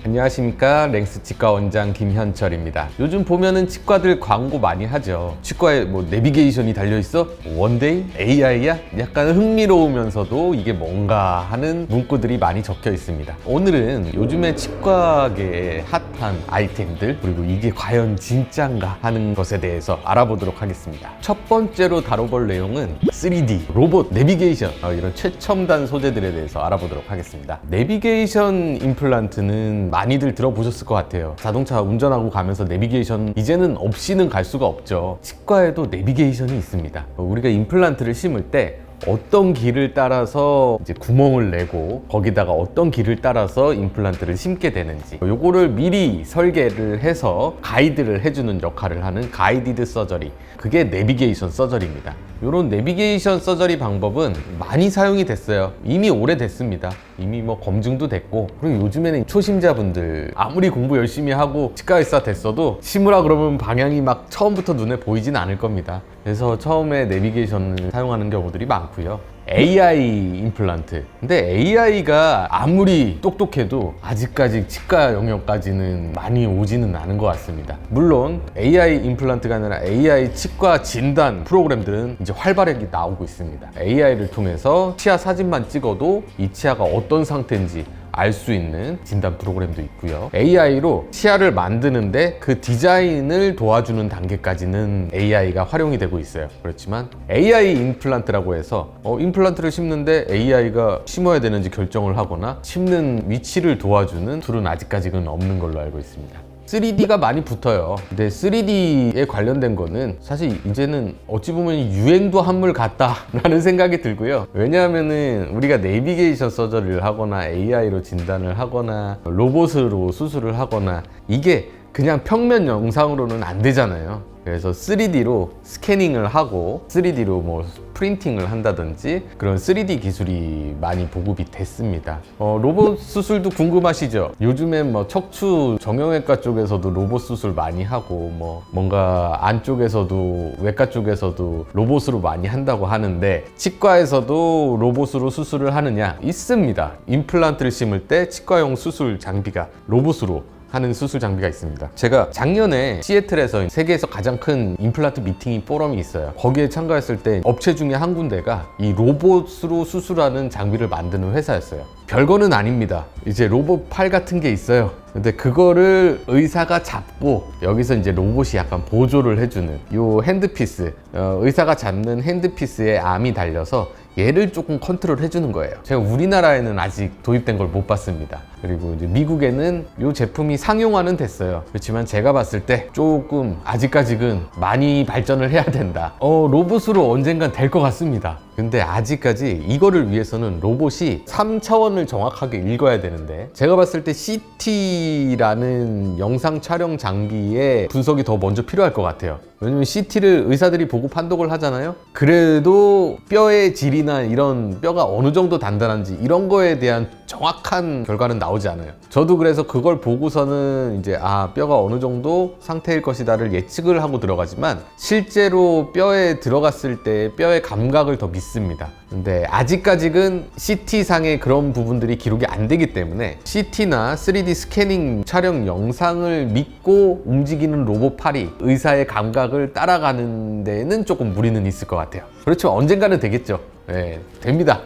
안녕하십니까, 랭스 치과 원장 김현철입니다. 요즘 보면은 치과들 광고 많이 하죠. 치과에 뭐 내비게이션이 달려있어? 원데이? AI야? 약간 흥미로우면서도 이게 뭔가 하는 문구들이 많이 적혀 있습니다. 오늘은 요즘에 치과계의 핫한 아이템들, 그리고 이게 과연 진짠가 하는 것에 대해서 알아보도록 하겠습니다. 첫 번째로 다뤄볼 내용은 3D, 로봇, 내비게이션, 이런 최첨단 소재들에 대해서 알아보도록 하겠습니다. 내비게이션 임플란트는 많이들 들어보셨을 것 같아요. 자동차 운전하고 가면서 내비게이션 이제는 없이는 갈 수가 없죠. 치과에도 내비게이션이 있습니다. 우리가 임플란트를 심을 때 어떤 길을 따라서 이제 구멍을 내고 거기다가 어떤 길을 따라서 임플란트를 심게 되는지 요거를 미리 설계를 해서 가이드를 해주는 역할을 하는 가이디드 서저리, 그게 내비게이션 서저리입니다. 요런 내비게이션 서저리 방법은 많이 사용이 됐어요. 이미 오래됐습니다. 이미 뭐 검증도 됐고, 그리고 요즘에는 초심자분들 아무리 공부 열심히 하고 치과 의사 됐어도 심으라 그러면 방향이 막 처음부터 눈에 보이진 않을 겁니다. 그래서 처음에 내비게이션을 사용하는 경우들이 많고요. AI 임플란트. 근데 AI가 아무리 똑똑해도 아직까지 치과 영역까지는 많이 오지는 않은 것 같습니다. 물론 AI 임플란트가 아니라 AI 치과 진단 프로그램들은 이제 활발하게 나오고 있습니다. AI를 통해서 치아 사진만 찍어도 이 치아가 어떤 상태인지 알 수 있는 진단 프로그램도 있고요. AI로 치아를 만드는데 그 디자인을 도와주는 단계까지는 AI가 활용이 되고 있어요. 그렇지만 AI 임플란트라고 해서 임플란트를 심는데 AI가 심어야 되는지 결정을 하거나 심는 위치를 도와주는 툴은 아직까지는 없는 걸로 알고 있습니다. 3D가 많이 붙어요. 근데 3D에 관련된 거는 사실 이제는 어찌 보면 유행도 한물 같다라는 생각이 들고요. 왜냐하면은 우리가 내비게이션 서저리를 하거나 AI로 진단을 하거나 로봇으로 수술을 하거나 이게 그냥 평면 영상으로는 안 되잖아요. 그래서 3D로 스캐닝을 하고 3D로 뭐 프린팅을 한다든지 그런 3D 기술이 많이 보급이 됐습니다. 로봇 수술도 궁금하시죠? 요즘엔 뭐 척추 정형외과 쪽에서도 로봇 수술 많이 하고 뭐 뭔가 안쪽에서도 외과 쪽에서도 로봇으로 많이 한다고 하는데, 치과에서도 로봇으로 수술을 하느냐? 있습니다. 임플란트를 심을 때 치과용 수술 장비가 로봇으로 하는 수술 장비가 있습니다. 제가 작년에 시애틀에서 세계에서 가장 큰 임플란트 미팅이 포럼이 있어요. 거기에 참가했을 때 업체 중에 한 군데가 이 로봇으로 수술하는 장비를 만드는 회사였어요. 별거는 아닙니다. 이제 로봇 팔 같은 게 있어요. 근데 그거를 의사가 잡고 여기서 이제 로봇이 약간 보조를 해주는 요 핸드피스, 의사가 잡는 핸드피스에 암이 달려서 얘를 조금 컨트롤 해주는 거예요. 제가 우리나라에는 아직 도입된 걸 못 봤습니다. 그리고 이제 미국에는 이 제품이 상용화는 됐어요. 그렇지만 제가 봤을 때 조금 아직까지는 많이 발전을 해야 된다. 로봇으로 언젠간 될 것 같습니다. 근데 아직까지 이거를 위해서는 로봇이 3차원을 정확하게 읽어야 되는데, 제가 봤을 때 CT라는 영상 촬영 장비의 분석이 더 먼저 필요할 것 같아요. 왜냐면 CT를 의사들이 보고 판독을 하잖아요. 그래도 뼈의 질이나 이런 뼈가 어느 정도 단단한지 이런 거에 대한 정확한 결과는 나오지 않아요. 저도 그래서 그걸 보고서는 이제 뼈가 어느 정도 상태일 것이다를 예측을 하고 들어가지만, 실제로 뼈에 들어갔을 때 뼈의 감각을 더 믿습니다. 근데 아직까지는 CT상의 그런 부분들이 기록이 안 되기 때문에 CT나 3D 스캐닝 촬영 영상을 믿고 움직이는 로봇 팔이 의사의 감각을 따라가는 데는 조금 무리는 있을 것 같아요. 그렇죠. 언젠가는 되겠죠. 네, 됩니다.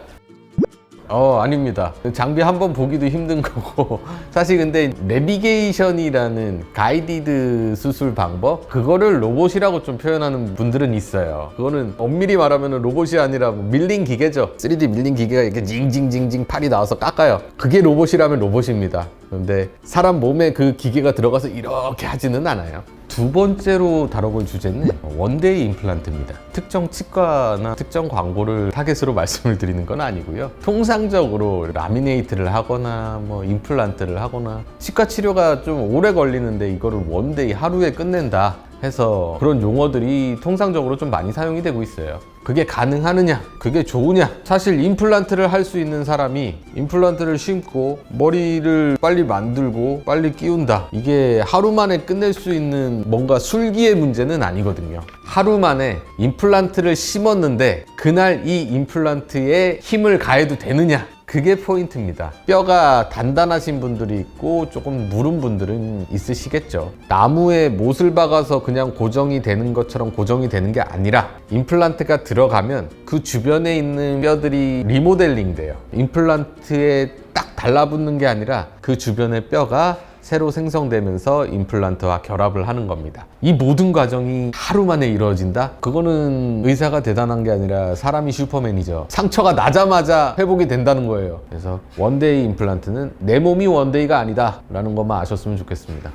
아닙니다. 장비 한번 보기도 힘든 거고 사실 근데 내비게이션이라는 가이디드 수술 방법, 그거를 로봇이라고 좀 표현하는 분들은 있어요. 그거는 엄밀히 말하면 로봇이 아니라 밀링 기계죠. 3D 밀링 기계가 이렇게 징징징징 팔이 나와서 깎아요. 그게 로봇이라면 로봇입니다. 그런데 사람 몸에 그 기계가 들어가서 이렇게 하지는 않아요. 두 번째로 다뤄볼 주제는 원데이 임플란트입니다. 특정 치과나 특정 광고를 타겟으로 말씀을 드리는 건 아니고요. 통상적으로 라미네이트를 하거나 뭐 임플란트를 하거나 치과 치료가 좀 오래 걸리는데 이거를 원데이 하루에 끝낸다 해서 그런 용어들이 통상적으로 좀 많이 사용이 되고 있어요. 그게 가능하느냐? 그게 좋으냐? 사실 임플란트를 할 수 있는 사람이 임플란트를 심고 머리를 빨리 만들고 빨리 끼운다, 이게 하루 만에 끝낼 수 있는 뭔가 술기의 문제는 아니거든요. 하루 만에 임플란트를 심었는데 그날 이 임플란트에 힘을 가해도 되느냐? 그게 포인트입니다. 뼈가 단단하신 분들이 있고 조금 무른 분들은 있으시겠죠. 나무에 못을 박아서 그냥 고정이 되는 것처럼 고정이 되는 게 아니라 임플란트가 들어가면 그 주변에 있는 뼈들이 리모델링 돼요. 임플란트에 딱 달라붙는 게 아니라 그 주변의 뼈가 새로 생성되면서 임플란트와 결합을 하는 겁니다. 이 모든 과정이 하루 만에 이루어진다? 그거는 의사가 대단한 게 아니라 사람이 슈퍼맨이죠. 상처가 나자마자 회복이 된다는 거예요. 그래서 원데이 임플란트는 내 몸이 원데이가 아니다 라는 것만 아셨으면 좋겠습니다.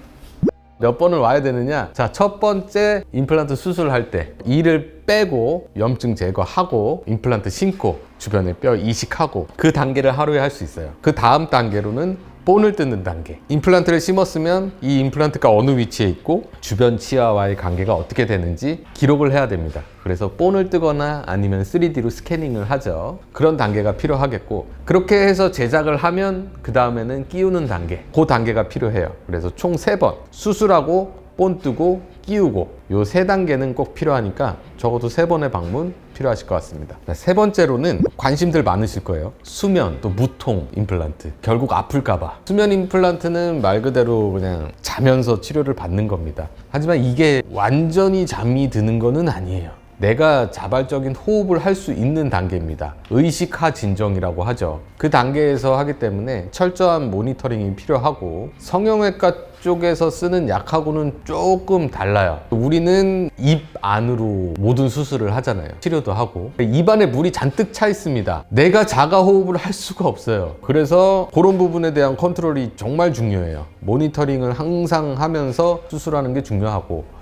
몇 번을 와야 되느냐? 자, 첫 번째 임플란트 수술할 때 이를 빼고 염증 제거하고 임플란트 심고 주변에 뼈 이식하고 그 단계를 하루에 할 수 있어요. 그 다음 단계로는 본을 뜯는 단계. 임플란트를 심었으면 이 임플란트가 어느 위치에 있고 주변 치아와의 관계가 어떻게 되는지 기록을 해야 됩니다. 그래서 본을 뜨거나 아니면 3D로 스캐닝을 하죠. 그런 단계가 필요하겠고, 그렇게 해서 제작을 하면 그 다음에는 끼우는 단계, 그 단계가 필요해요. 그래서 총 3번 수술하고 본 뜨고 끼우고 요 3단계는 꼭 필요하니까 적어도 3번의 방문 필요하실 것 같습니다. 세 번째로는 관심들 많으실 거예요. 수면 또 무통 임플란트, 결국 아플까봐. 수면 임플란트는 말 그대로 그냥 자면서 치료를 받는 겁니다. 하지만 이게 완전히 잠이 드는 거는 아니에요. 내가 자발적인 호흡을 할 수 있는 단계입니다. 의식하 진정이라고 하죠. 그 단계에서 하기 때문에 철저한 모니터링이 필요하고, 성형외과 쪽에서 쓰는 약하고는 조금 달라요. 우리는 입 안으로 모든 수술을 하잖아요. 치료도 하고. 입안에 물이 잔뜩 차 있습니다. 내가 자가 호흡을 할 수가 없어요. 그래서 그런 부분에 대한 컨트롤이 정말 중요해요. 모니터링을 항상 하면서 수술하는 게 중요하고,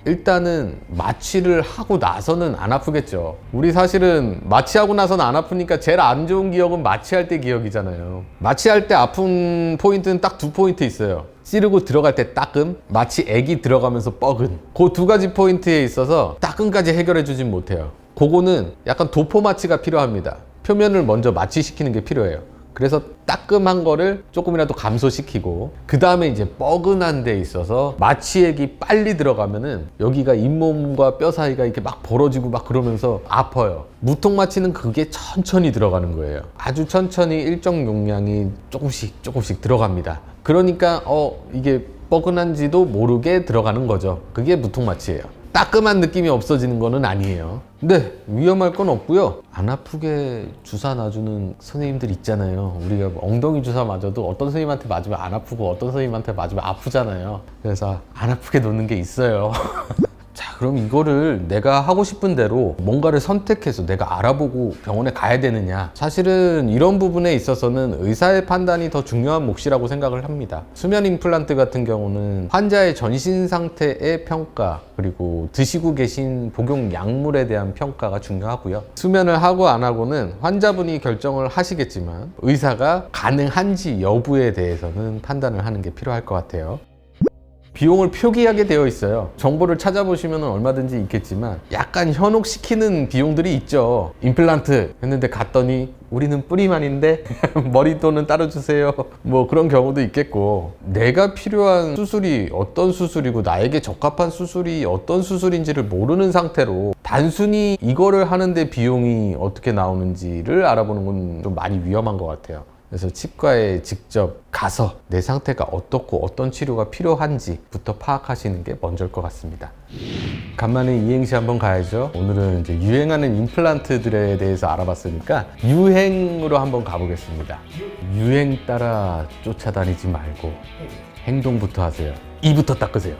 일단은 마취를 하고 나서는 안 아프겠죠. 우리 사실은 마취하고 나서는 안 아프니까 제일 안 좋은 기억은 마취할 때 기억이잖아요. 마취할 때 아픈 포인트는 딱 2포인트 있어요. 찌르고 들어갈 때 따끔, 마취액이 들어가면서 뻐근. 그 2가지 포인트에 있어서 따끔까지 해결해 주진 못해요. 그거는 약간 도포 마취가 필요합니다. 표면을 먼저 마취시키는 게 필요해요. 그래서 따끔한 거를 조금이라도 감소시키고, 그 다음에 이제 뻐근한 데 있어서 마취액이 빨리 들어가면은 여기가 잇몸과 뼈 사이가 이렇게 막 벌어지고 막 그러면서 아파요. 무통 마취는 그게 천천히 들어가는 거예요. 아주 천천히 일정 용량이 조금씩 들어갑니다. 그러니까 이게 뻐근한지도 모르게 들어가는 거죠. 그게 무통 마취예요. 따끔한 느낌이 없어지는 거는 아니에요. 근데 위험할 건 없고요. 안 아프게 주사 놔주는 선생님들 있잖아요. 우리가 엉덩이 주사 맞아도 어떤 선생님한테 맞으면 안 아프고 어떤 선생님한테 맞으면 아프잖아요. 그래서 안 아프게 놓는 게 있어요. 자, 그럼 이거를 내가 하고 싶은 대로 뭔가를 선택해서 내가 알아보고 병원에 가야 되느냐? 사실은 이런 부분에 있어서는 의사의 판단이 더 중요한 몫이라고 생각을 합니다. 수면 임플란트 같은 경우는 환자의 전신 상태의 평가, 그리고 드시고 계신 복용 약물에 대한 평가가 중요하고요. 수면을 하고 안 하고는 환자분이 결정을 하시겠지만 의사가 가능한지 여부에 대해서는 판단을 하는 게 필요할 것 같아요. 비용을 표기하게 되어 있어요. 정보를 찾아보시면 얼마든지 있겠지만 약간 현혹시키는 비용들이 있죠. 임플란트 했는데 갔더니 우리는 뿌리만인데 머리돈은 따로 주세요. 뭐 그런 경우도 있겠고, 내가 필요한 수술이 어떤 수술이고 나에게 적합한 수술이 어떤 수술인지를 모르는 상태로 단순히 이거를 하는데 비용이 어떻게 나오는지를 알아보는 건 좀 많이 위험한 것 같아요. 그래서 치과에 직접 가서 내 상태가 어떻고 어떤 치료가 필요한지부터 파악하시는 게 먼저일 것 같습니다. 간만에 이행시 한번 가야죠. 오늘은 이제 유행하는 임플란트들에 대해서 알아봤으니까 유행으로 한번 가보겠습니다. 유행 따라 쫓아다니지 말고 행동부터 하세요. 이부터 닦으세요.